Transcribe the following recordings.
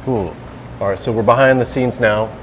Cool. All right, so we're behind the scenes now,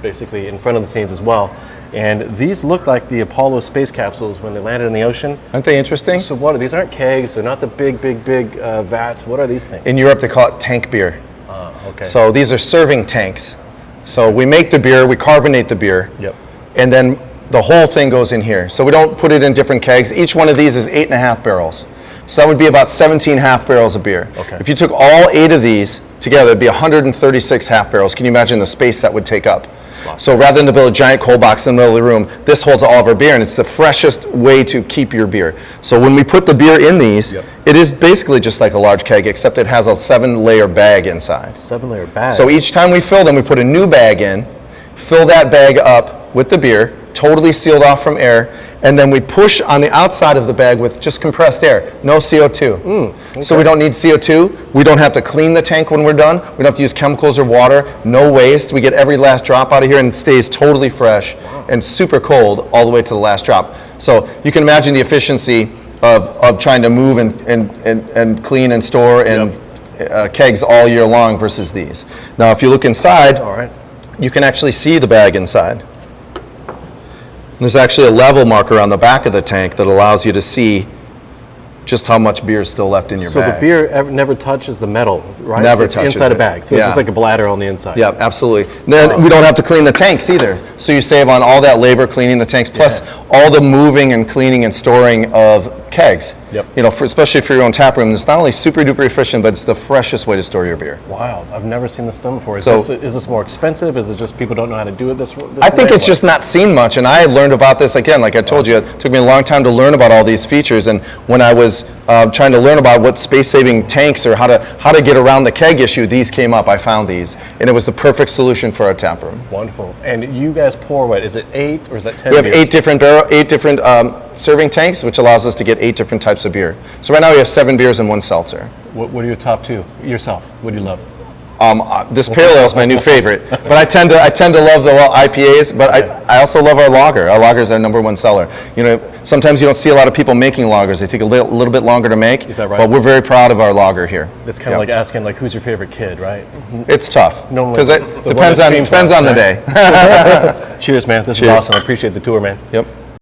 basically in front of the scenes as well. And these look like the Apollo space capsules when they landed in the ocean. Aren't they interesting? So what are these? Aren't kegs? They're not the big vats. What are these things? In Europe, they call it tank beer. Okay. So these are serving tanks. So we make the beer, we carbonate the beer, Yep. and then the whole thing goes in here. So we don't put it in different kegs. Each one of these is 8.5 barrels. So that would be about 17 half barrels of beer. Okay. If you took all 8 of these together, it'd be 136 half barrels. Can you imagine the space that would take up? Wow. So rather than to build a giant cold box in the middle of the room, this holds all of our beer, and it's the freshest way to keep your beer. So when we put the beer in these, Yep. it is basically just like a large keg, except it has a 7-layer bag inside. 7-layer bag. So each time we fill them, we put a new bag in, fill that bag up with the beer, totally sealed off from air, and then we push on the outside of the bag with just compressed air, no CO2. Okay. So we don't need CO2, we don't have to clean the tank when we're done, we don't have to use chemicals or water, no waste, we get every last drop out of here and it stays totally fresh and super cold all the way to the last drop. So you can imagine the efficiency of trying to move and clean and store and kegs all year long versus these. Now if you look inside, all right, you can actually see the bag inside. There's actually a level marker on the back of the tank that allows you to see just how much beer is still left in your bag. So the beer never touches the metal, right? Never it's touches inside it. a bag. So it's just like a bladder on the inside. Yeah, absolutely. Then we don't have to clean the tanks either. So you save on all that labor cleaning the tanks, plus all the moving and cleaning and storing of kegs. Yep. You know, especially for your own tap room, it's not only super duper efficient, but it's the freshest way to store your beer. Wow, I've never seen this done before. Is So- this more expensive? Is it just people don't know how to do it this way? I think it's just not seen much, and I learned about this, again, like I told you, it took me a long time to learn about all these features, and when I was trying to learn about what space-saving tanks or how to get around the keg issue, these came up. I found these, and it was the perfect solution for our tap room. Wonderful. And you guys pour what? Is it 8 or is that 10 We have beers? 8 different serving tanks, which allows us to get 8 different types of beer. So right now we have 7 beers and 1 seltzer. What are your top 2? Yourself, what do you love? This pale ale is my new favorite, but I tend to love the IPAs, but I also love our lager. Our lager is our #1 seller. You know, sometimes you don't see a lot of people making lagers. They take a little bit longer to make. Is that right? But we're very proud of our lager here. It's kind of like asking, like, who's your favorite kid, right? It's tough Normally because the it one depends that on screams the day. Cheers, man. This is Cheers. awesome. I appreciate the tour, man. Yep.